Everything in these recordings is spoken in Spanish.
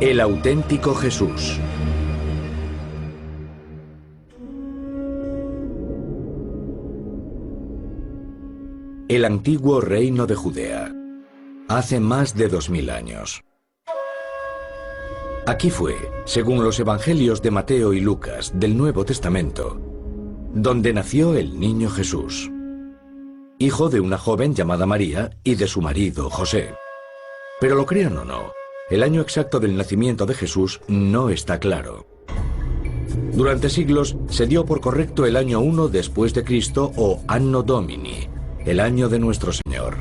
El auténtico Jesús. El antiguo reino de Judea, hace más de 2000 años. Aquí fue, según los evangelios de Mateo y Lucas del Nuevo Testamento, donde nació el niño Jesús, hijo de una joven llamada María y de su marido José. Pero lo crean o no, el año exacto del nacimiento de Jesús no está claro. Durante siglos se dio por correcto el año 1 después de Cristo o Anno Domini, el año de nuestro Señor.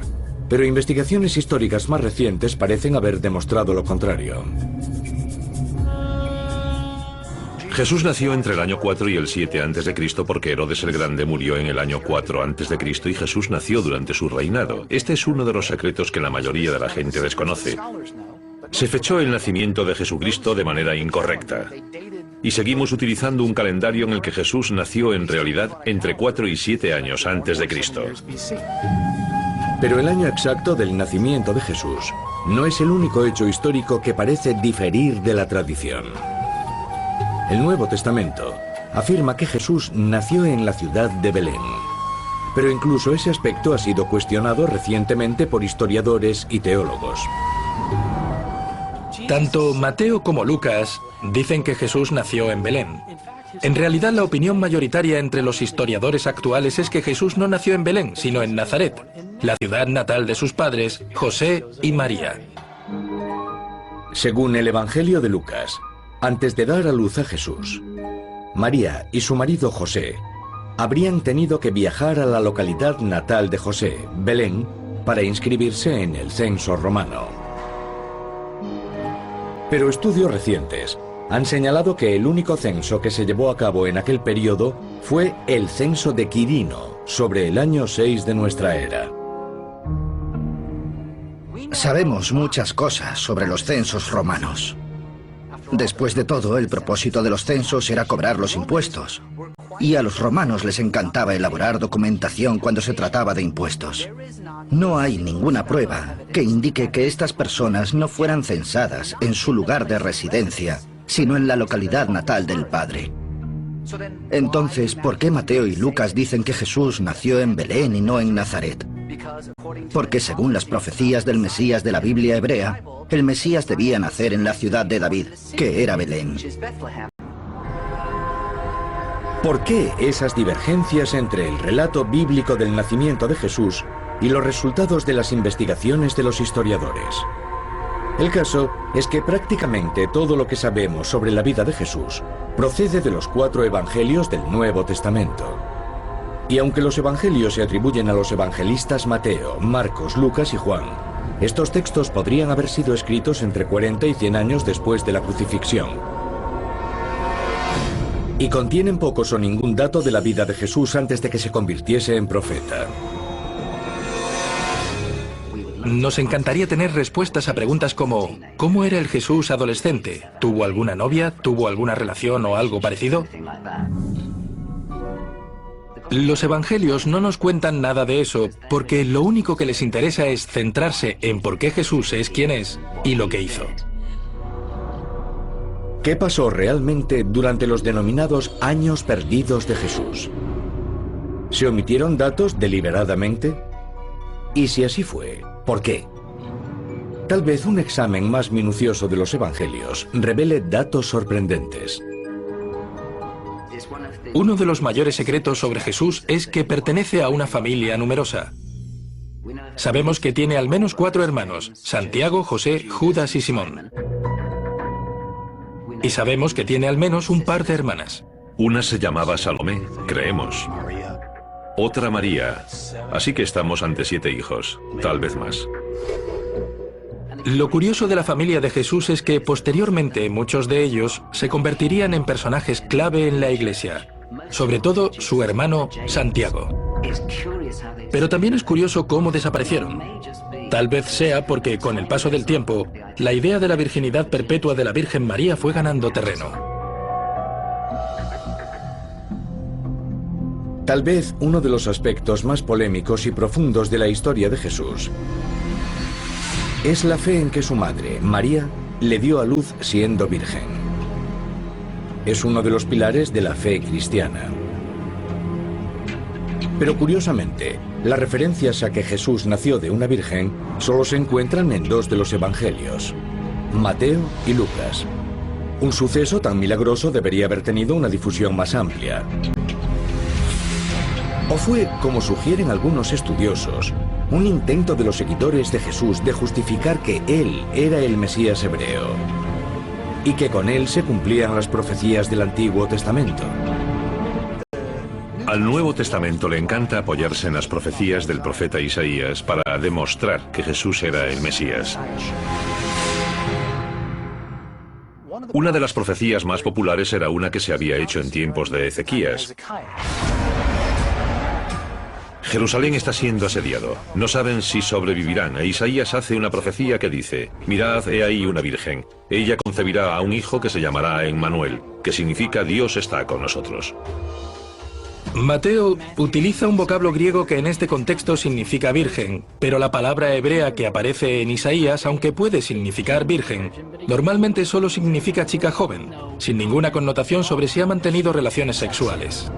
Pero investigaciones históricas más recientes parecen haber demostrado lo contrario. Jesús nació entre el año 4 y el 7 a.C. porque Herodes el Grande murió en el año 4 a.C. y Jesús nació durante su reinado. Este es uno de los secretos que la mayoría de la gente desconoce. Se fechó el nacimiento de Jesucristo de manera incorrecta. Y seguimos utilizando un calendario en el que Jesús nació en realidad entre 4 y 7 años antes de Cristo. Pero el año exacto del nacimiento de Jesús no es el único hecho histórico que parece diferir de la tradición. El Nuevo Testamento afirma que Jesús nació en la ciudad de Belén. Pero incluso ese aspecto ha sido cuestionado recientemente por historiadores y teólogos. Tanto Mateo como Lucas dicen que Jesús nació en Belén. En realidad, la opinión mayoritaria entre los historiadores actuales es que Jesús no nació en Belén, sino en Nazaret, la ciudad natal de sus padres, José y María. Según el Evangelio de Lucas, antes de dar a luz a Jesús, María y su marido José habrían tenido que viajar a la localidad natal de José, Belén, para inscribirse en el censo romano. Pero estudios recientes han señalado que el único censo que se llevó a cabo en aquel periodo fue el censo de Quirino, sobre el año 6 de nuestra era. Sabemos muchas cosas sobre los censos romanos. Después de todo, el propósito de los censos era cobrar los impuestos. Y a los romanos les encantaba elaborar documentación cuando se trataba de impuestos. No hay ninguna prueba que indique que estas personas no fueran censadas en su lugar de residencia, sino en la localidad natal del padre. Entonces, ¿por qué Mateo y Lucas dicen que Jesús nació en Belén y no en Nazaret? Porque según las profecías del Mesías de la Biblia hebrea, el Mesías debía nacer en la ciudad de David, que era Belén. ¿Por qué esas divergencias entre el relato bíblico del nacimiento de Jesús y los resultados de las investigaciones de los historiadores? El caso es que prácticamente todo lo que sabemos sobre la vida de Jesús procede de los 4 evangelios del Nuevo Testamento. Y aunque los evangelios se atribuyen a los evangelistas Mateo, Marcos, Lucas y Juan, estos textos podrían haber sido escritos entre 40 y 100 años después de la crucifixión. Y contienen pocos o ningún dato de la vida de Jesús antes de que se convirtiese en profeta. Nos encantaría tener respuestas a preguntas como ¿cómo era el Jesús adolescente? ¿Tuvo alguna novia? ¿Tuvo alguna relación o algo parecido? Los evangelios no nos cuentan nada de eso, porque lo único que les interesa es centrarse en por qué Jesús es quien es y lo que hizo. ¿Qué pasó realmente durante los denominados años perdidos de Jesús? ¿Se omitieron datos deliberadamente? Y si así fue, ¿por qué? Tal vez un examen más minucioso de los evangelios revele datos sorprendentes. Uno de los mayores secretos sobre Jesús es que pertenece a una familia numerosa. Sabemos que tiene al menos 4 hermanos: Santiago, José, Judas y Simón. Y sabemos que tiene al menos un par de hermanas. Una se llamaba Salomé, creemos. Otra María. Así que estamos ante 7 hijos, tal vez más. Lo curioso de la familia de Jesús es que posteriormente muchos de ellos se convertirían en personajes clave en la iglesia, sobre todo su hermano Santiago. Pero también es curioso cómo desaparecieron. Tal vez sea porque con el paso del tiempo, la idea de la virginidad perpetua de la Virgen María fue ganando terreno. Tal vez uno de los aspectos más polémicos y profundos de la historia de Jesús es la fe en que su madre, María, le dio a luz siendo virgen. Es uno de los pilares de la fe cristiana. Pero curiosamente, las referencias a que Jesús nació de una virgen solo se encuentran en dos de los evangelios, Mateo y Lucas. Un suceso tan milagroso debería haber tenido una difusión más amplia. ¿O fue, como sugieren algunos estudiosos, un intento de los seguidores de Jesús de justificar que él era el Mesías hebreo y que con él se cumplían las profecías del Antiguo Testamento? Al Nuevo Testamento le encanta apoyarse en las profecías del profeta Isaías para demostrar que Jesús era el Mesías. Una de las profecías más populares era una que se había hecho en tiempos de Ezequías. Jerusalén está siendo asediado. No saben si sobrevivirán. E Isaías hace una profecía que dice: mirad, he ahí una virgen. Ella concebirá a un hijo que se llamará Emmanuel, que significa Dios está con nosotros. Mateo utiliza un vocablo griego que en este contexto significa virgen, pero la palabra hebrea que aparece en Isaías, aunque puede significar virgen, normalmente solo significa chica joven, sin ninguna connotación sobre si ha mantenido relaciones sexuales.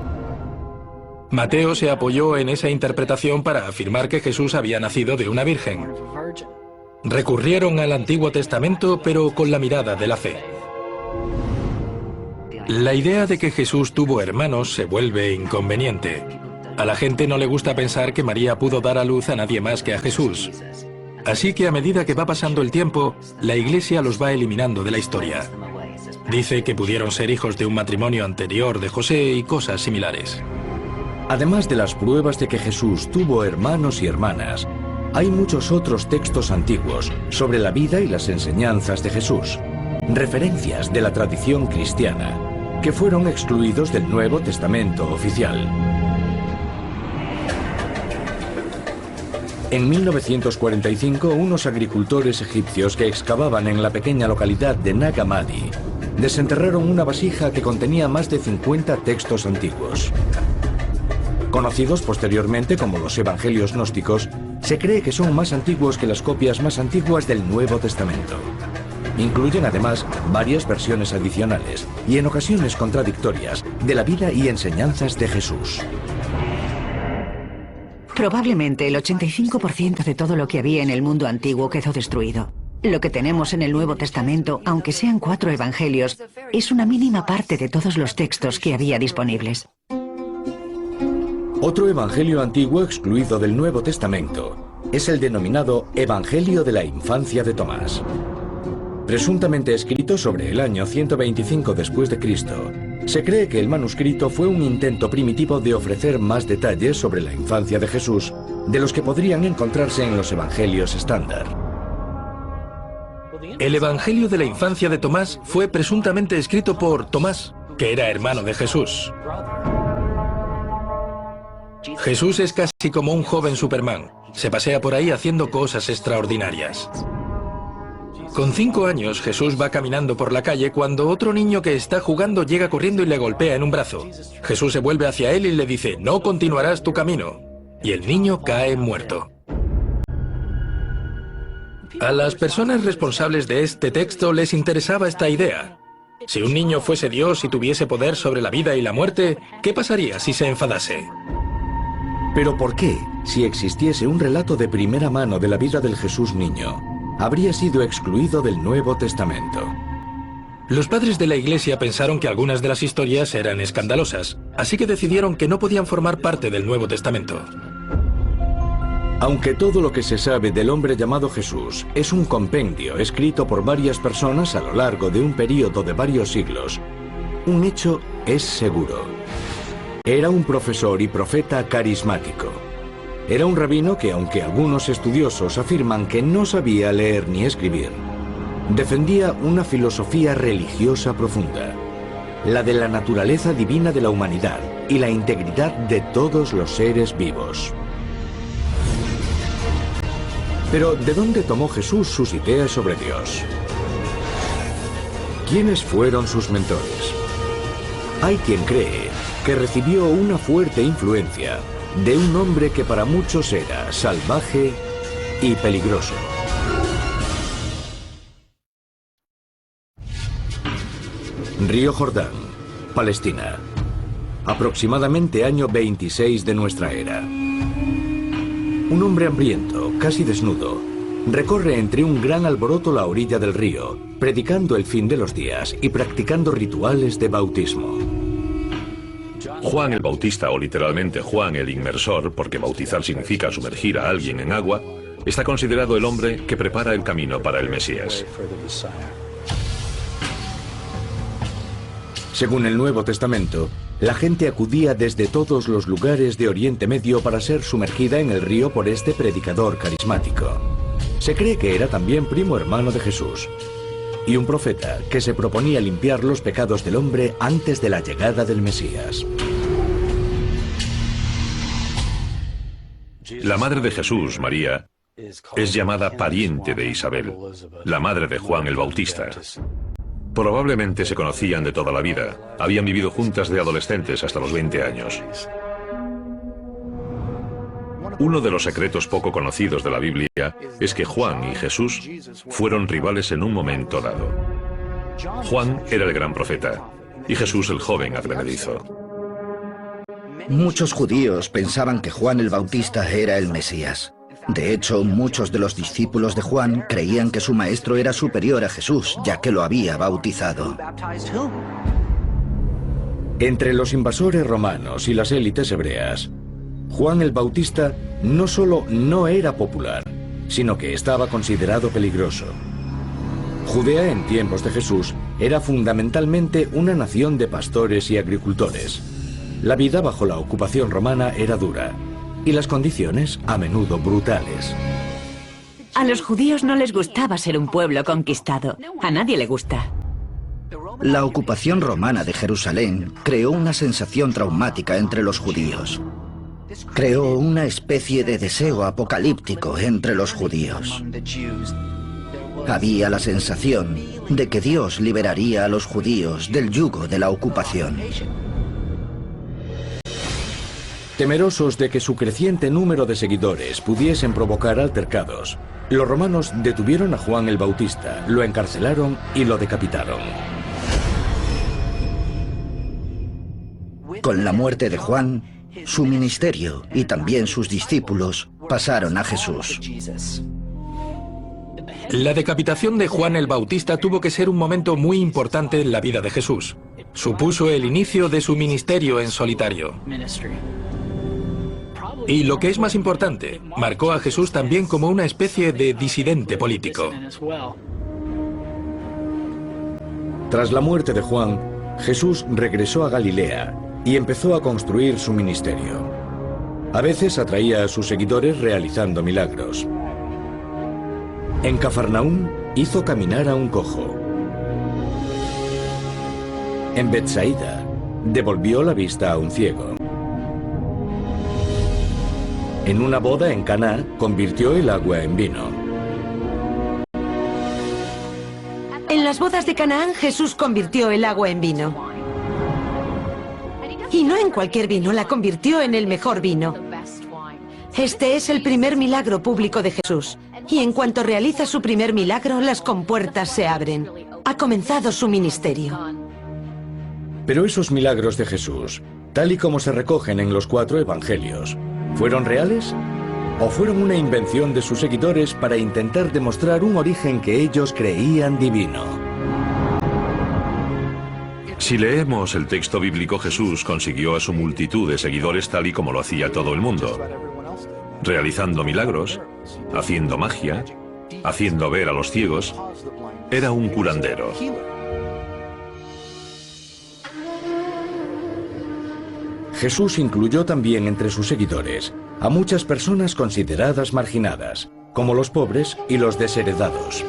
Mateo se apoyó en esa interpretación para afirmar que Jesús había nacido de una virgen. Recurrieron al Antiguo Testamento, pero con la mirada de la fe. La idea de que Jesús tuvo hermanos se vuelve inconveniente. A la gente no le gusta pensar que María pudo dar a luz a nadie más que a Jesús. Así que a medida que va pasando el tiempo, la Iglesia los va eliminando de la historia. Dice que pudieron ser hijos de un matrimonio anterior de José y cosas similares. Además de las pruebas de que Jesús tuvo hermanos y hermanas, hay muchos otros textos antiguos sobre la vida y las enseñanzas de Jesús, referencias de la tradición cristiana, que fueron excluidos del Nuevo Testamento oficial. En 1945, unos agricultores egipcios que excavaban en la pequeña localidad de Nag Hammadi desenterraron una vasija que contenía más de 50 textos antiguos. Conocidos posteriormente como los Evangelios gnósticos, se cree que son más antiguos que las copias más antiguas del Nuevo Testamento. Incluyen además varias versiones adicionales y en ocasiones contradictorias de la vida y enseñanzas de Jesús. Probablemente el 85% de todo lo que había en el mundo antiguo quedó destruido. Lo que tenemos en el Nuevo Testamento, aunque sean 4 evangelios, es una mínima parte de todos los textos que había disponibles. Otro evangelio antiguo excluido del Nuevo Testamento es el denominado Evangelio de la Infancia de Tomás. Presuntamente escrito sobre el año 125 después de Cristo, se cree que el manuscrito fue un intento primitivo de ofrecer más detalles sobre la infancia de Jesús de los que podrían encontrarse en los evangelios estándar. El Evangelio de la Infancia de Tomás fue presuntamente escrito por Tomás, que era hermano de Jesús. Jesús es casi como un joven Superman. Se pasea por ahí haciendo cosas extraordinarias. Con 5 años, Jesús va caminando por la calle cuando otro niño que está jugando llega corriendo y le golpea en un brazo. Jesús se vuelve hacia él y le dice: «No continuarás tu camino». Y el niño cae muerto. A las personas responsables de este texto les interesaba esta idea. Si un niño fuese Dios y tuviese poder sobre la vida y la muerte, ¿qué pasaría si se enfadase? Pero ¿por qué, si existiese un relato de primera mano de la vida del Jesús niño, habría sido excluido del Nuevo Testamento? Los padres de la Iglesia pensaron que algunas de las historias eran escandalosas, así que decidieron que no podían formar parte del Nuevo Testamento. Aunque todo lo que se sabe del hombre llamado Jesús es un compendio escrito por varias personas a lo largo de un período de varios siglos, un hecho es seguro. Era un profesor y profeta carismático. Era un rabino que, aunque algunos estudiosos afirman que no sabía leer ni escribir, defendía una filosofía religiosa profunda, la de la naturaleza divina de la humanidad y la integridad de todos los seres vivos. Pero, ¿de dónde tomó Jesús sus ideas sobre Dios? ¿Quiénes fueron sus mentores? Hay quien cree que recibió una fuerte influencia de un hombre que para muchos era salvaje y peligroso. Río Jordán, Palestina. Aproximadamente año 26 de nuestra era. Un hombre hambriento, casi desnudo, recorre entre un gran alboroto la orilla del río, predicando el fin de los días y practicando rituales de bautismo. Juan el Bautista, o literalmente Juan el Inmersor, porque bautizar significa sumergir a alguien en agua, está considerado el hombre que prepara el camino para el Mesías. Según el Nuevo Testamento, la gente acudía desde todos los lugares de Oriente Medio para ser sumergida en el río por este predicador carismático. Se cree que era también primo hermano de Jesús y un profeta que se proponía limpiar los pecados del hombre antes de la llegada del Mesías. La madre de Jesús, María, es llamada pariente de Isabel, la madre de Juan el Bautista. Probablemente se conocían de toda la vida. Habían vivido juntas de adolescentes hasta los 20 años. Uno de los secretos poco conocidos de la Biblia es que Juan y Jesús fueron rivales en un momento dado. Juan era el gran profeta y Jesús el joven advenedizo. Muchos judíos pensaban que Juan el Bautista era el Mesías. De hecho, muchos de los discípulos de Juan creían que su maestro era superior a Jesús, ya que lo había bautizado. Entre los invasores romanos y las élites hebreas, Juan el Bautista no solo no era popular, sino que estaba considerado peligroso. Judea en tiempos de Jesús era fundamentalmente una nación de pastores y agricultores. La vida bajo la ocupación romana era dura y las condiciones a menudo brutales. A los judíos no les gustaba ser un pueblo conquistado. A nadie le gusta. La ocupación romana de Jerusalén creó una sensación traumática entre los judíos. Creó una especie de deseo apocalíptico entre los judíos. Había la sensación de que Dios liberaría a los judíos del yugo de la ocupación. Temerosos de que su creciente número de seguidores pudiesen provocar altercados, los romanos detuvieron a Juan el Bautista, lo encarcelaron y lo decapitaron. Con la muerte de Juan, su ministerio y también sus discípulos pasaron a Jesús. La decapitación de Juan el Bautista tuvo que ser un momento muy importante en la vida de Jesús. Supuso el inicio de su ministerio en solitario. Y lo que es más importante, marcó a Jesús también como una especie de disidente político. Tras la muerte de Juan, Jesús regresó a Galilea y empezó a construir su ministerio. A veces atraía a sus seguidores realizando milagros. En Cafarnaúm hizo caminar a un cojo. En Betsaida devolvió la vista a un ciego. En una boda en Caná convirtió el agua en vino. En las bodas de Canaán, Jesús convirtió el agua en vino. Y no en cualquier vino, la convirtió en el mejor vino. Este es el primer milagro público de Jesús. Y en cuanto realiza su primer milagro, las compuertas se abren. Ha comenzado su ministerio. Pero esos milagros de Jesús, tal y como se recogen en los 4 evangelios, ¿fueron reales? ¿O fueron una invención de sus seguidores para intentar demostrar un origen que ellos creían divino? Si leemos el texto bíblico, Jesús consiguió a su multitud de seguidores tal y como lo hacía todo el mundo, realizando milagros, haciendo magia, haciendo ver a los ciegos. Era un curandero. Jesús incluyó también entre sus seguidores a muchas personas consideradas marginadas, como los pobres y los desheredados.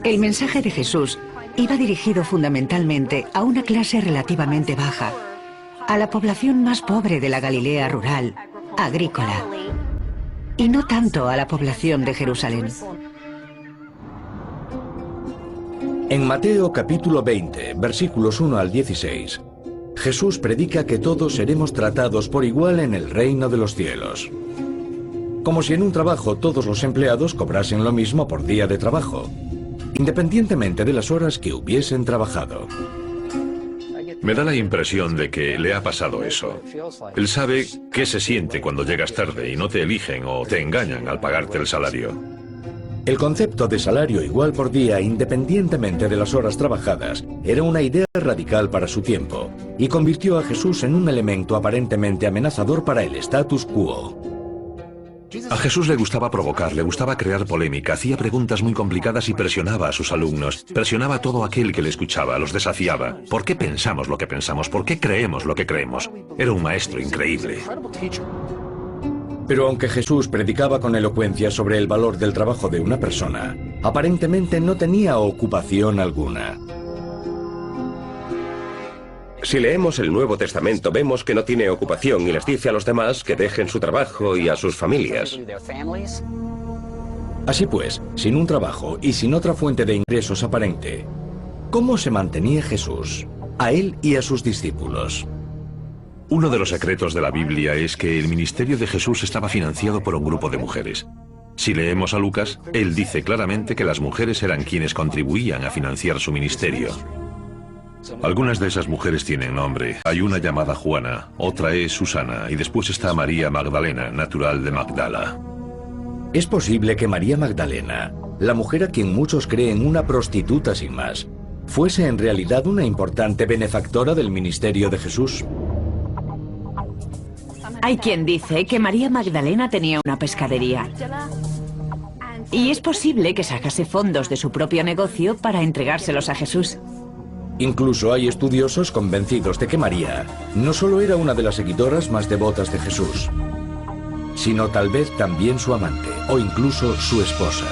El mensaje de Jesús iba dirigido fundamentalmente a una clase relativamente baja, a la población más pobre de la Galilea rural, agrícola, y no tanto a la población de Jerusalén. En Mateo capítulo 20, versículos 1 al 16, Jesús predica que todos seremos tratados por igual en el reino de los cielos. Como si en un trabajo todos los empleados cobrasen lo mismo por día de trabajo. independientemente de las horas que hubiesen trabajado. Me da la impresión de que le ha pasado eso. Él sabe qué se siente cuando llegas tarde y no te eligen o te engañan al pagarte el salario. El concepto de salario igual por día, independientemente de las horas trabajadas, era una idea radical para su tiempo y convirtió a Jesús en un elemento aparentemente amenazador para el status quo. A Jesús le gustaba provocar, le gustaba crear polémica, hacía preguntas muy complicadas y presionaba a sus alumnos, presionaba a todo aquel que le escuchaba, los desafiaba. ¿Por qué pensamos lo que pensamos? ¿Por qué creemos lo que creemos? Era un maestro increíble. Pero aunque Jesús predicaba con elocuencia sobre el valor del trabajo de una persona, aparentemente no tenía ocupación alguna. Si leemos el Nuevo Testamento, vemos que no tiene ocupación y les dice a los demás que dejen su trabajo y a sus familias. Así pues, sin un trabajo y sin otra fuente de ingresos aparente, ¿cómo se mantenía Jesús, a él y a sus discípulos? Uno de los secretos de la Biblia es que el ministerio de Jesús estaba financiado por un grupo de mujeres. Si leemos a Lucas, él dice claramente que las mujeres eran quienes contribuían a financiar su ministerio. Algunas de esas mujeres tienen nombre. Hay una llamada Juana, otra es Susana y después está María Magdalena, natural de Magdala. Es posible que María Magdalena, la mujer a quien muchos creen una prostituta sin más, fuese en realidad una importante benefactora del ministerio de Jesús. Hay quien dice que María Magdalena tenía una pescadería. Y es posible que sacase fondos de su propio negocio para entregárselos a Jesús. Incluso hay estudiosos convencidos de que María no solo era una de las seguidoras más devotas de Jesús, sino tal vez también su amante o incluso su esposa.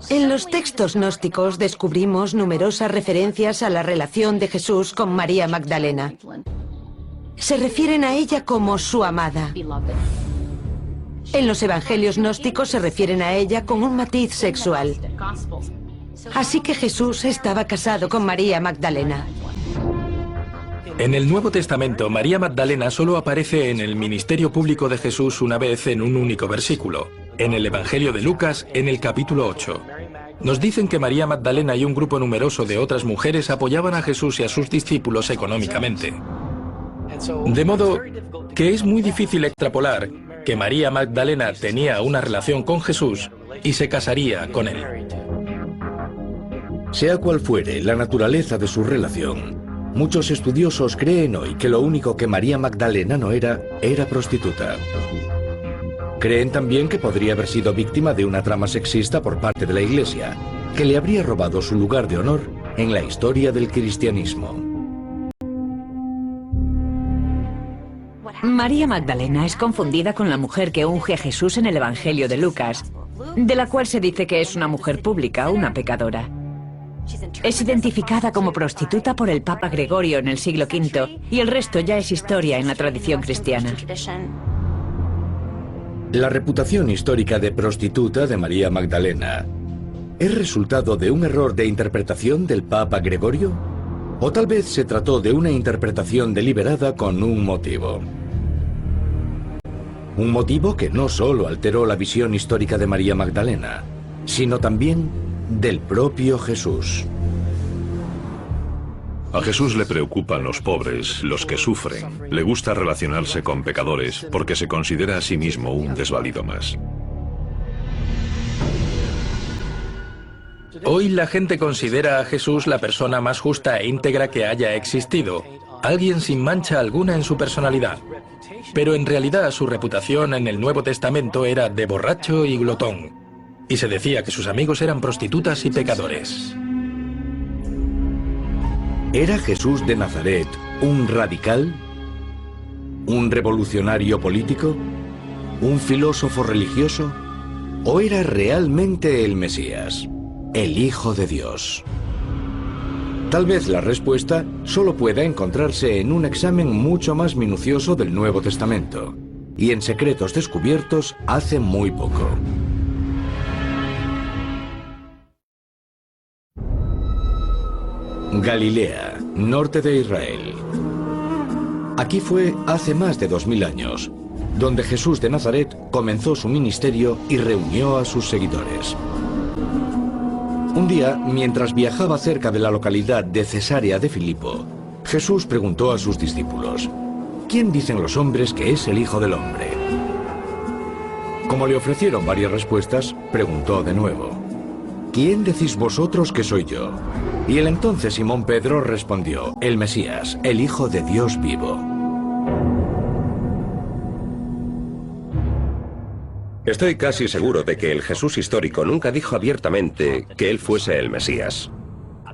En los textos gnósticos descubrimos numerosas referencias a la relación de Jesús con María Magdalena. Se refieren a ella como su amada. En los evangelios gnósticos se refieren a ella con un matiz sexual. Así que Jesús estaba casado con María Magdalena. En el Nuevo Testamento, María Magdalena solo aparece en el ministerio público de Jesús una vez en un único versículo, en el Evangelio de Lucas, en el capítulo 8. Nos dicen que María Magdalena y un grupo numeroso de otras mujeres apoyaban a Jesús y a sus discípulos económicamente. De modo que es muy difícil extrapolar que María Magdalena tenía una relación con Jesús y se casaría con él. Sea cual fuere la naturaleza de su relación, muchos estudiosos creen hoy que lo único que María Magdalena no era prostituta. Creen también que podría haber sido víctima de una trama sexista por parte de la Iglesia, que le habría robado su lugar de honor en la historia del cristianismo. María Magdalena es confundida con la mujer que unge a Jesús en el Evangelio de Lucas, de la cual se dice que es una mujer pública, una pecadora. Es identificada como prostituta por el Papa Gregorio en el siglo V y el resto ya es historia en la tradición cristiana. La reputación histórica de prostituta de María Magdalena ¿es resultado de un error de interpretación del Papa Gregorio? ¿O tal vez se trató de una interpretación deliberada con un motivo? Un motivo que no solo alteró la visión histórica de María Magdalena, sino también del propio Jesús. A Jesús le preocupan los pobres, los que sufren. Le gusta relacionarse con pecadores porque se considera a sí mismo un desvalido más. Hoy la gente considera a Jesús la persona más justa e íntegra que haya existido, alguien sin mancha alguna en su personalidad. Pero en realidad su reputación en el Nuevo Testamento era de borracho y glotón, y se decía que sus amigos eran prostitutas y pecadores. ¿Era Jesús de Nazaret un radical? ¿Un revolucionario político? ¿Un filósofo religioso? ¿O era realmente el Mesías, el Hijo de Dios? Tal vez la respuesta solo pueda encontrarse en un examen mucho más minucioso del Nuevo Testamento y en secretos descubiertos hace muy poco. Galilea, norte de Israel. Aquí fue hace más de 2000 años, donde Jesús de Nazaret comenzó su ministerio y reunió a sus seguidores. Un día, mientras viajaba cerca de la localidad de Cesarea de Filipo, Jesús preguntó a sus discípulos: ¿quién dicen los hombres que es el Hijo del Hombre? Como le ofrecieron varias respuestas, preguntó de nuevo: ¿quién decís vosotros que soy yo? Y el entonces Simón Pedro respondió: el Mesías, el Hijo de Dios vivo. Estoy casi seguro de que el Jesús histórico nunca dijo abiertamente que él fuese el Mesías.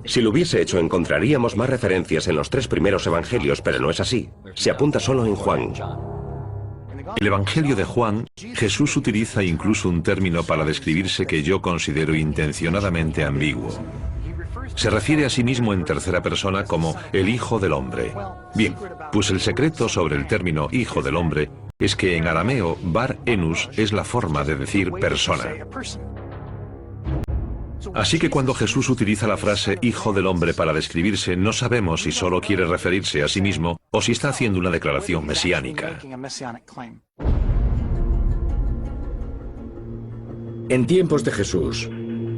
Si lo hubiese hecho, encontraríamos más referencias en los 3 primeros evangelios, pero no es así. Se apunta solo en Juan. El Evangelio de Juan, Jesús utiliza incluso un término para describirse que yo considero intencionadamente ambiguo. Se refiere a sí mismo en tercera persona como el Hijo del Hombre. Bien, pues el secreto sobre el término Hijo del Hombre es que en arameo Bar Enus es la forma de decir persona. Así que cuando Jesús utiliza la frase Hijo del Hombre para describirse, no sabemos si solo quiere referirse a sí mismo o si está haciendo una declaración mesiánica. En tiempos de Jesús,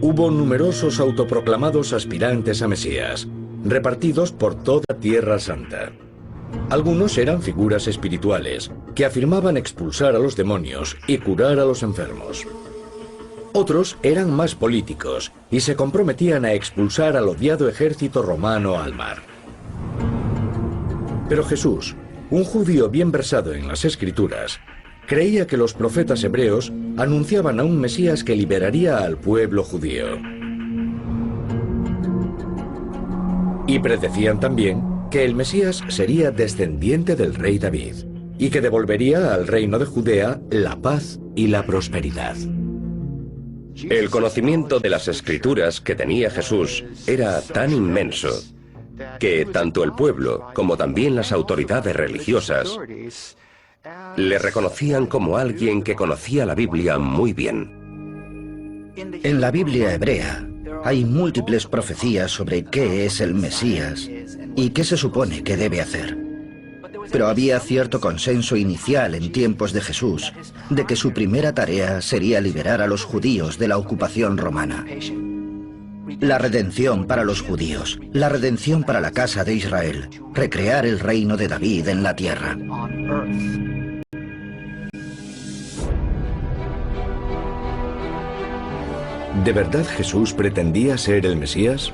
hubo numerosos autoproclamados aspirantes a Mesías, repartidos por toda Tierra Santa. Algunos eran figuras espirituales, que afirmaban expulsar a los demonios y curar a los enfermos. Otros eran más políticos y se comprometían a expulsar al odiado ejército romano al mar. Pero Jesús, un judío bien versado en las Escrituras, creía que los profetas hebreos anunciaban a un Mesías que liberaría al pueblo judío. Y predecían también que el Mesías sería descendiente del rey David y que devolvería al reino de Judea la paz y la prosperidad. El conocimiento de las Escrituras que tenía Jesús era tan inmenso que tanto el pueblo como también las autoridades religiosas le reconocían como alguien que conocía la Biblia muy bien. En la Biblia hebrea hay múltiples profecías sobre qué es el Mesías y qué se supone que debe hacer. Pero había cierto consenso inicial en tiempos de Jesús de que su primera tarea sería liberar a los judíos de la ocupación romana. La redención para los judíos, la redención para la casa de Israel, recrear el reino de David en la tierra. ¿De verdad Jesús pretendía ser el Mesías?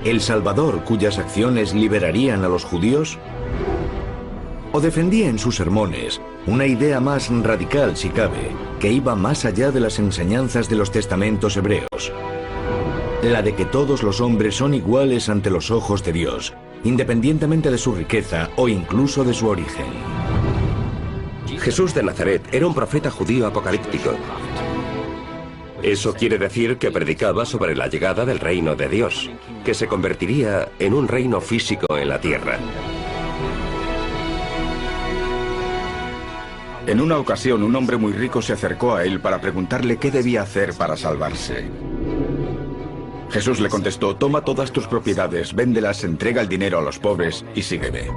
¿El Salvador cuyas acciones liberarían a los judíos? ¿O defendía en sus sermones una idea más radical, si cabe, que iba más allá de las enseñanzas de los testamentos hebreos? La de que todos los hombres son iguales ante los ojos de Dios, independientemente de su riqueza o incluso de su origen. Jesús de Nazaret era un profeta judío apocalíptico. Eso quiere decir que predicaba sobre la llegada del reino de Dios, que se convertiría en un reino físico en la tierra. En una ocasión, un hombre muy rico se acercó a él para preguntarle qué debía hacer para salvarse. Jesús le contestó: toma todas tus propiedades, véndelas, entrega el dinero a los pobres y sígueme.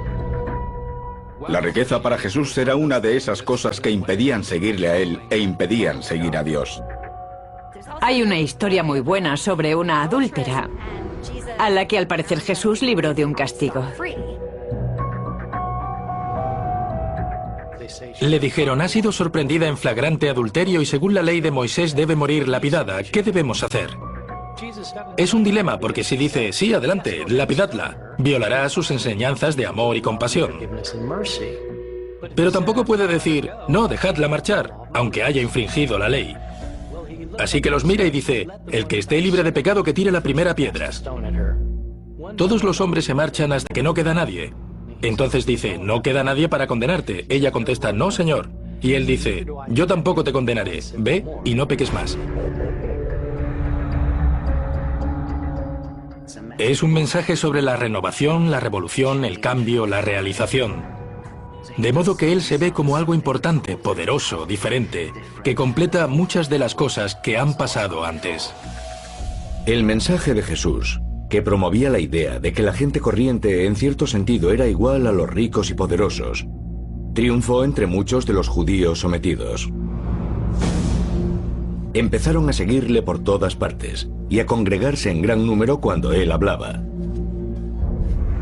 La riqueza para Jesús era una de esas cosas que impedían seguirle a él e impedían seguir a Dios. Hay una historia muy buena sobre una adúltera, a la que al parecer Jesús libró de un castigo. Le dijeron: ha sido sorprendida en flagrante adulterio y según la ley de Moisés debe morir lapidada. ¿Qué debemos hacer? Es un dilema porque si dice: sí, adelante, lapidadla, violará sus enseñanzas de amor y compasión. Pero tampoco puede decir: no, dejadla marchar, aunque haya infringido la ley. Así que los mira y dice: el que esté libre de pecado que tire la primera piedra. Todos los hombres se marchan hasta que no queda nadie. Entonces dice: no queda nadie para condenarte. Ella contesta: no, señor. Y él dice: yo tampoco te condenaré. Ve y no peques más. Es un mensaje sobre la renovación, la revolución, el cambio, la realización. De modo que él se ve como algo importante, poderoso, diferente, que completa muchas de las cosas que han pasado antes. El mensaje de Jesús, que promovía la idea de que la gente corriente en cierto sentido era igual a los ricos y poderosos, triunfó entre muchos de los judíos sometidos. Empezaron a seguirle por todas partes, y a congregarse en gran número cuando él hablaba.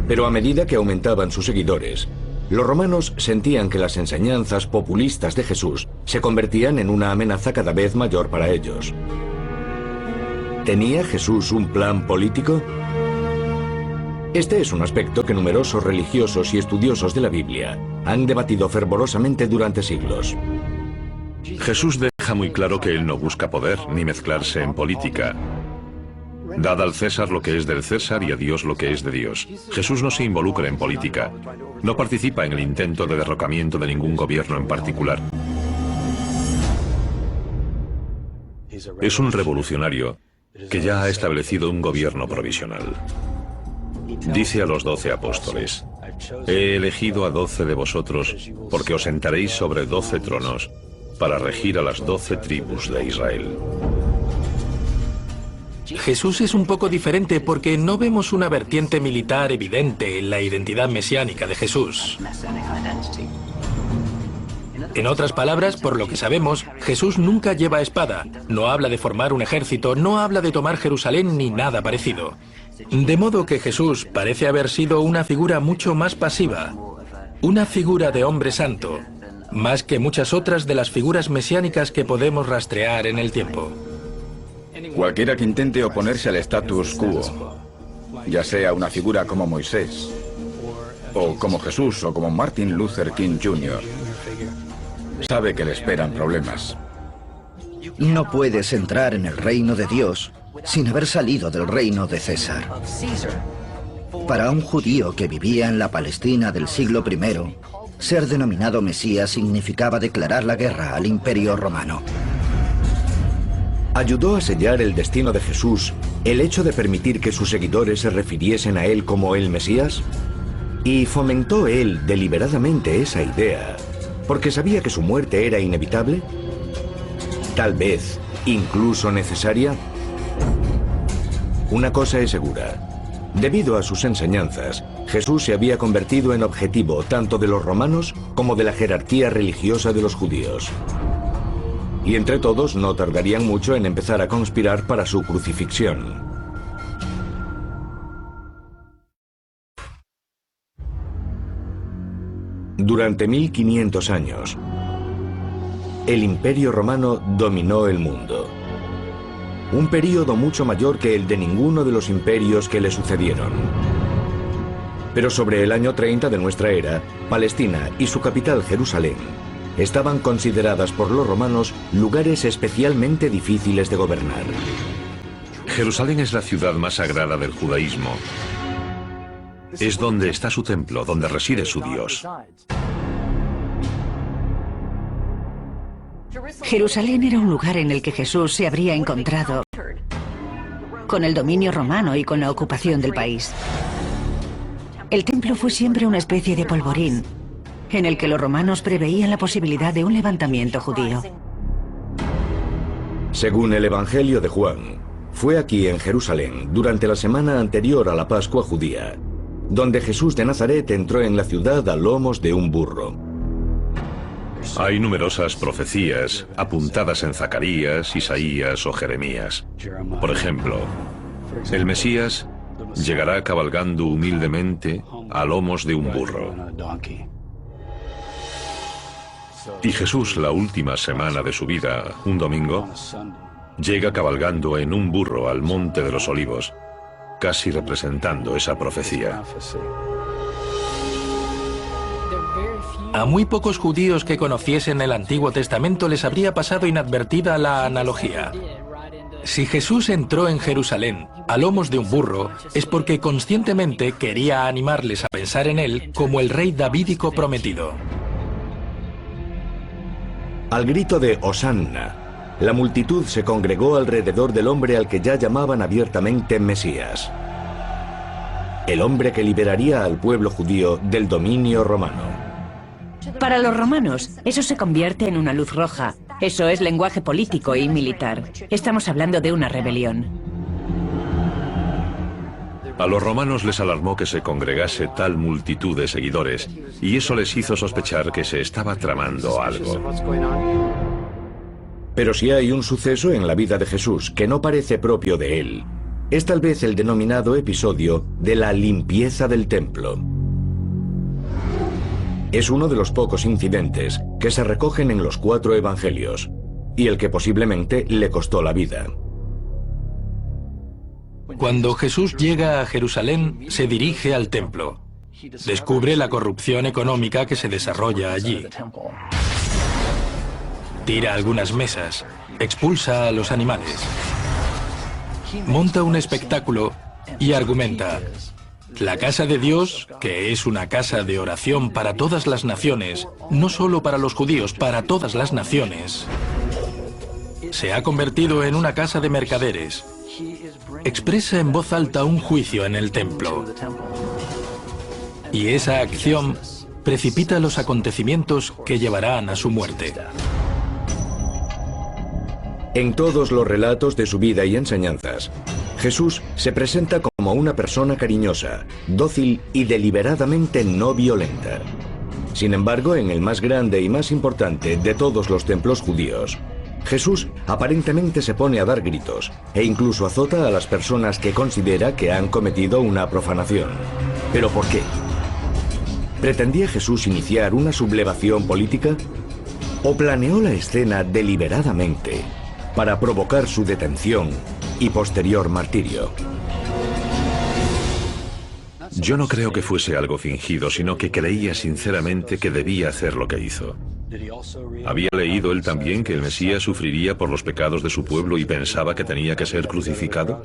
Pero a medida que aumentaban sus seguidores, los romanos sentían que las enseñanzas populistas de Jesús se convertían en una amenaza cada vez mayor para ellos. ¿Tenía Jesús un plan político? Este es un aspecto que numerosos religiosos y estudiosos de la Biblia han debatido fervorosamente durante siglos. Jesús deja muy claro que él no busca poder ni mezclarse en política. Dad al César lo que es del César y a Dios lo que es de Dios. Jesús no se involucra en política. No participa en el intento de derrocamiento de ningún gobierno en particular. Es un revolucionario que ya ha establecido un gobierno provisional. Dice a los 12 apóstoles: he elegido a 12 de vosotros porque os sentaréis sobre 12 tronos para regir a las 12 tribus de Israel. Jesús es un poco diferente porque no vemos una vertiente militar evidente en la identidad mesiánica de Jesús. En otras palabras, por lo que sabemos, Jesús nunca lleva espada, no habla de formar un ejército, no habla de tomar Jerusalén ni nada parecido. De modo que Jesús parece haber sido una figura mucho más pasiva, una figura de hombre santo, más que muchas otras de las figuras mesiánicas que podemos rastrear en el tiempo. Cualquiera que intente oponerse al status quo, ya sea una figura como Moisés, o como Jesús, o como Martin Luther King Jr., sabe que le esperan problemas. No puedes entrar en el reino de Dios sin haber salido del reino de César. Para un judío que vivía en la Palestina del siglo I, ser denominado Mesías significaba declarar la guerra al Imperio Romano. ¿Ayudó a sellar el destino de Jesús el hecho de permitir que sus seguidores se refiriesen a él como el Mesías? ¿Y fomentó él deliberadamente esa idea porque sabía que su muerte era inevitable? Tal vez, incluso necesaria. Una cosa es segura. Debido a sus enseñanzas, Jesús se había convertido en objetivo tanto de los romanos como de la jerarquía religiosa de los judíos. Y entre todos no tardarían mucho en empezar a conspirar para su crucifixión. Durante 1500 años, el Imperio Romano dominó el mundo. Un período mucho mayor que el de ninguno de los imperios que le sucedieron. Pero sobre el año 30 de nuestra era, Palestina y su capital Jerusalén estaban consideradas por los romanos lugares especialmente difíciles de gobernar. Jerusalén es la ciudad más sagrada del judaísmo. Es donde está su templo, donde reside su Dios. Jerusalén era un lugar en el que Jesús se habría encontrado con el dominio romano y con la ocupación del país. El templo fue siempre una especie de polvorín en el que los romanos preveían la posibilidad de un levantamiento judío. Según el Evangelio de Juan, fue aquí en Jerusalén, durante la semana anterior a la Pascua judía, donde Jesús de Nazaret entró en la ciudad a lomos de un burro. Hay numerosas profecías apuntadas en Zacarías, Isaías o Jeremías. Por ejemplo, el Mesías llegará cabalgando humildemente a lomos de un burro. Y Jesús, la última semana de su vida, un domingo, llega cabalgando en un burro al Monte de los Olivos, casi representando esa profecía. A muy pocos judíos que conociesen el Antiguo Testamento les habría pasado inadvertida la analogía. Si Jesús entró en Jerusalén a lomos de un burro, es porque conscientemente quería animarles a pensar en él como el rey davídico prometido. Al grito de Hosanna, la multitud se congregó alrededor del hombre al que ya llamaban abiertamente Mesías. El hombre que liberaría al pueblo judío del dominio romano. Para los romanos, eso se convierte en una luz roja. Eso es lenguaje político y militar. Estamos hablando de una rebelión. A los romanos les alarmó que se congregase tal multitud de seguidores, y eso les hizo sospechar que se estaba tramando algo. Pero si hay un suceso en la vida de Jesús que no parece propio de él, es tal vez el denominado episodio de la limpieza del templo. Es uno de los pocos incidentes que se recogen en los 4 evangelios, y el que posiblemente le costó la vida. Cuando Jesús llega a Jerusalén, se dirige al templo. Descubre la corrupción económica que se desarrolla allí. Tira algunas mesas, expulsa a los animales, monta un espectáculo y argumenta: la casa de Dios, que es una casa de oración para todas las naciones, no solo para los judíos, para todas las naciones, se ha convertido en una casa de mercaderes. Expresa en voz alta un juicio en el templo. Y esa acción precipita los acontecimientos que llevarán a su muerte. En todos los relatos de su vida y enseñanzas, Jesús se presenta como una persona cariñosa, dócil y deliberadamente no violenta. Sin embargo, en el más grande y más importante de todos los templos judíos, Jesús aparentemente se pone a dar gritos e incluso azota a las personas que considera que han cometido una profanación. ¿Pero por qué? ¿Pretendía Jesús iniciar una sublevación política? ¿O planeó la escena deliberadamente para provocar su detención y posterior martirio? Yo no creo que fuese algo fingido, sino que creía sinceramente que debía hacer lo que hizo. ¿Había leído él también que el Mesías sufriría por los pecados de su pueblo y pensaba que tenía que ser crucificado?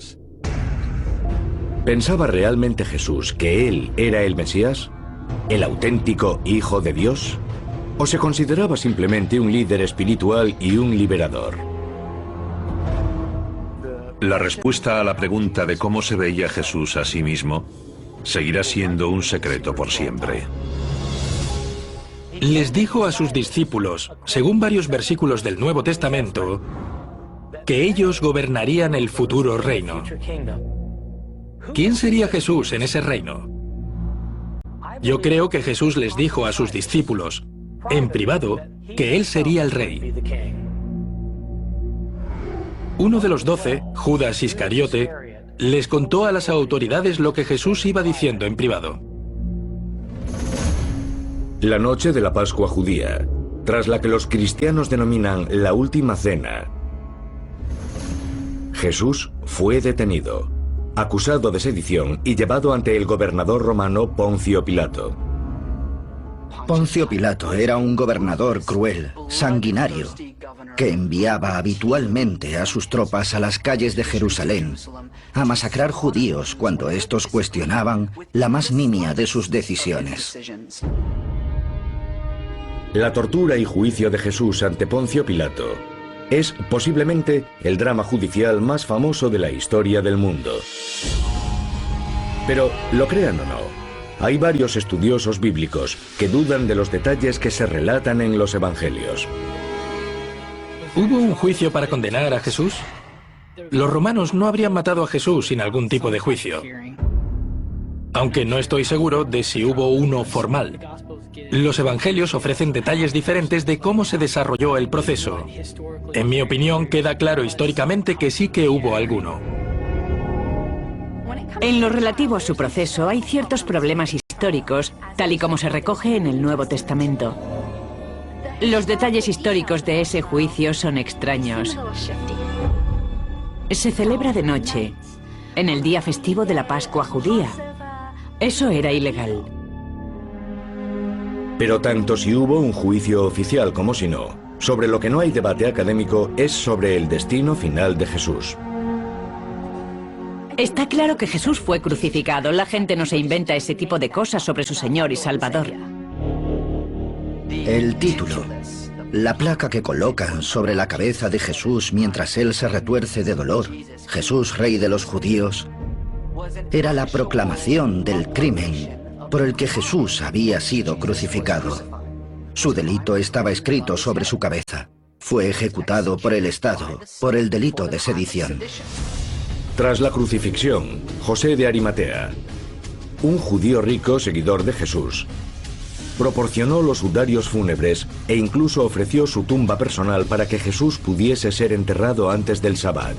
¿Pensaba realmente Jesús que él era el Mesías? ¿El auténtico Hijo de Dios? ¿O se consideraba simplemente un líder espiritual y un liberador? La respuesta a la pregunta de cómo se veía Jesús a sí mismo seguirá siendo un secreto por siempre. Les dijo a sus discípulos, según varios versículos del Nuevo Testamento, que ellos gobernarían el futuro reino. ¿Quién sería Jesús en ese reino? Yo creo que Jesús les dijo a sus discípulos, en privado, que él sería el rey. Uno de los 12, Judas Iscariote, les contó a las autoridades lo que Jesús iba diciendo en privado. La noche de la Pascua judía, tras la que los cristianos denominan la Última Cena, Jesús fue detenido, acusado de sedición y llevado ante el gobernador romano Poncio Pilato. Poncio Pilato era un gobernador cruel, sanguinario, que enviaba habitualmente a sus tropas a las calles de Jerusalén a masacrar judíos cuando estos cuestionaban la más nimia de sus decisiones. La tortura y juicio de Jesús ante Poncio Pilato es posiblemente el drama judicial más famoso de la historia del mundo. Pero, lo crean o no, hay varios estudiosos bíblicos que dudan de los detalles que se relatan en los evangelios. ¿Hubo un juicio para condenar a Jesús? Los romanos no habrían matado a Jesús sin algún tipo de juicio. Aunque no estoy seguro de si hubo uno formal. Los evangelios ofrecen detalles diferentes de cómo se desarrolló el proceso. En mi opinión, queda claro históricamente que sí que hubo alguno. En lo relativo a su proceso, hay ciertos problemas históricos, tal y como se recoge en el Nuevo Testamento. Los detalles históricos de ese juicio son extraños. Se celebra de noche, en el día festivo de la Pascua judía. Eso era ilegal. Pero tanto si hubo un juicio oficial como si no, sobre lo que no hay debate académico es sobre el destino final de Jesús. Está claro que Jesús fue crucificado. La gente no se inventa ese tipo de cosas sobre su Señor y Salvador. El título, la placa que colocan sobre la cabeza de Jesús mientras él se retuerce de dolor, Jesús, Rey de los Judíos, era la proclamación del crimen por el que Jesús había sido crucificado. Su delito estaba escrito sobre su cabeza. Fue ejecutado por el Estado por el delito de sedición. Tras la crucifixión, José de Arimatea, un judío rico seguidor de Jesús, proporcionó los sudarios fúnebres e incluso ofreció su tumba personal para que Jesús pudiese ser enterrado antes del Sabbat.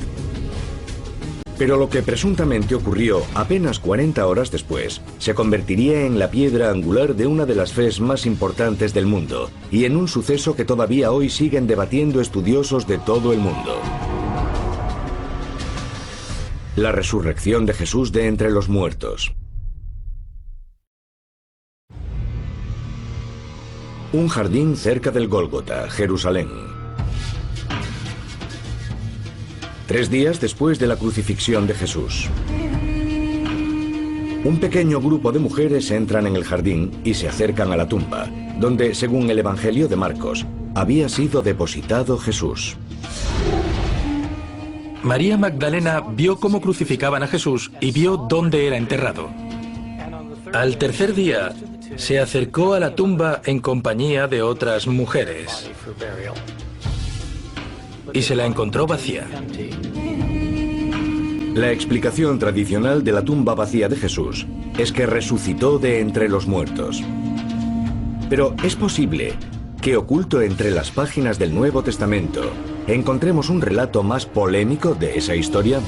Pero lo que presuntamente ocurrió apenas 40 horas después se convertiría en la piedra angular de una de las fes más importantes del mundo y en un suceso que todavía hoy siguen debatiendo estudiosos de todo el mundo. La resurrección de Jesús de entre los muertos. Un jardín cerca del Gólgota, Jerusalén. 3 días después de la crucifixión de Jesús. Un pequeño grupo de mujeres entran en el jardín y se acercan a la tumba, donde, según el Evangelio de Marcos, había sido depositado Jesús. María Magdalena vio cómo crucificaban a Jesús y vio dónde era enterrado. Al tercer día, se acercó a la tumba en compañía de otras mujeres y se la encontró vacía. La explicación tradicional de la tumba vacía de Jesús es que resucitó de entre los muertos. Pero ¿es posible que oculto entre las páginas del Nuevo Testamento encontremos un relato más polémico de esa historia?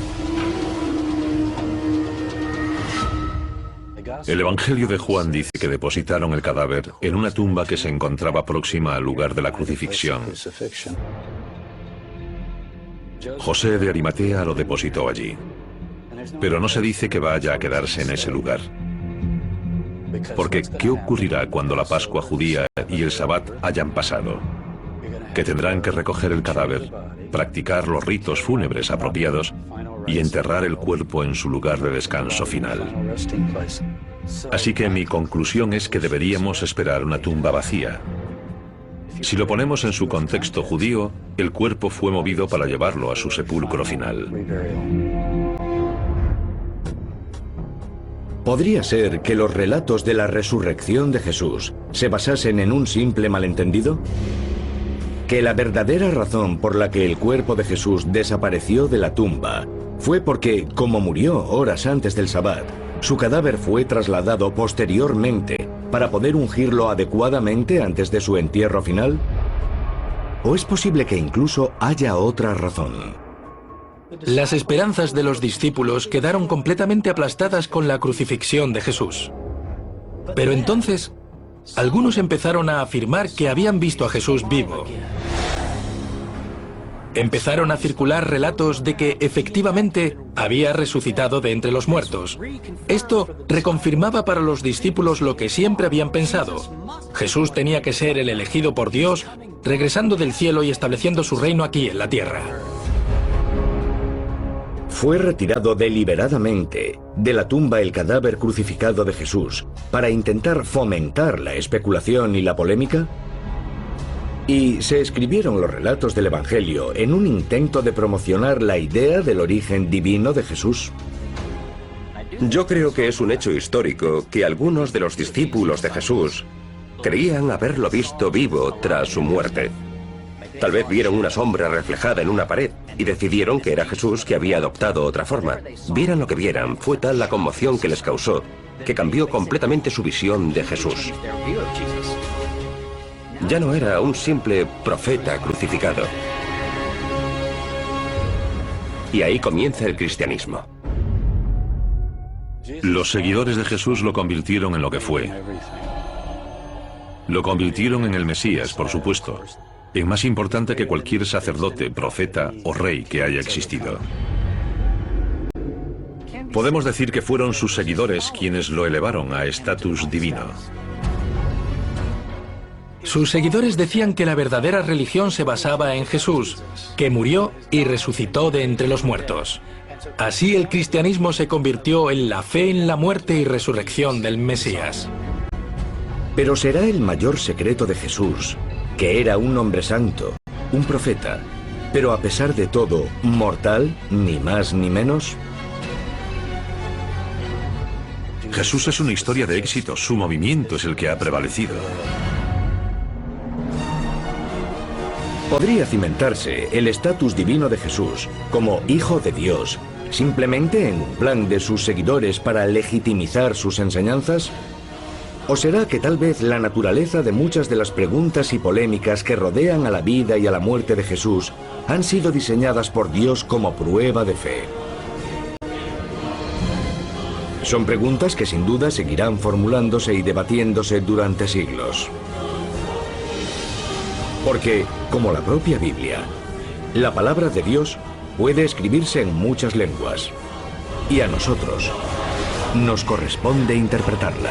El Evangelio de Juan dice que depositaron el cadáver en una tumba que se encontraba próxima al lugar de la crucifixión. José de Arimatea lo depositó allí. Pero no se dice que vaya a quedarse en ese lugar. Porque, ¿qué ocurrirá cuando la Pascua judía y el Sabbat hayan pasado? Que tendrán que recoger el cadáver, practicar los ritos fúnebres apropiados y enterrar el cuerpo en su lugar de descanso final. Así que mi conclusión es que deberíamos esperar una tumba vacía. Si lo ponemos en su contexto judío, el cuerpo fue movido para llevarlo a su sepulcro final. ¿Podría ser que los relatos de la resurrección de Jesús se basasen en un simple malentendido? ¿Que la verdadera razón por la que el cuerpo de Jesús desapareció de la tumba fue porque, como murió horas antes del Sabbat, su cadáver fue trasladado posteriormente para poder ungirlo adecuadamente antes de su entierro final? ¿O es posible que incluso haya otra razón? Las esperanzas de los discípulos quedaron completamente aplastadas con la crucifixión de Jesús. Pero entonces, algunos empezaron a afirmar que habían visto a Jesús vivo. Empezaron a circular relatos de que efectivamente había resucitado de entre los muertos. Esto reconfirmaba para los discípulos lo que siempre habían pensado. Jesús tenía que ser el elegido por Dios, regresando del cielo y estableciendo su reino aquí en la tierra. ¿Fue retirado deliberadamente de la tumba el cadáver crucificado de Jesús para intentar fomentar la especulación y la polémica? ¿Y se escribieron los relatos del Evangelio en un intento de promocionar la idea del origen divino de Jesús? Yo creo que es un hecho histórico que algunos de los discípulos de Jesús creían haberlo visto vivo tras su muerte. Tal vez vieron una sombra reflejada en una pared y decidieron que era Jesús que había adoptado otra forma. Vieran lo que vieran, fue tal la conmoción que les causó que cambió completamente su visión de Jesús. Ya no era un simple profeta crucificado. Y ahí comienza el cristianismo. Los seguidores de Jesús lo convirtieron en lo que fue. Lo convirtieron en el Mesías, por supuesto, en más importante que cualquier sacerdote, profeta o rey que haya existido. Podemos decir que fueron sus seguidores quienes lo elevaron a estatus divino. Sus seguidores decían que la verdadera religión se basaba en Jesús, que murió y resucitó de entre los muertos. Así el cristianismo se convirtió en la fe en la muerte y resurrección del Mesías. Pero ¿será el mayor secreto de Jesús que era un hombre santo, un profeta, pero a pesar de todo, mortal, ni más ni menos? Jesús es una historia de éxito, su movimiento es el que ha prevalecido. ¿Podría cimentarse el estatus divino de Jesús como Hijo de Dios simplemente en un plan de sus seguidores para legitimizar sus enseñanzas? ¿O será que tal vez la naturaleza de muchas de las preguntas y polémicas que rodean a la vida y a la muerte de Jesús han sido diseñadas por Dios como prueba de fe? Son preguntas que sin duda seguirán formulándose y debatiéndose durante siglos. Porque, como la propia Biblia, la palabra de Dios puede escribirse en muchas lenguas. Y a nosotros nos corresponde interpretarla.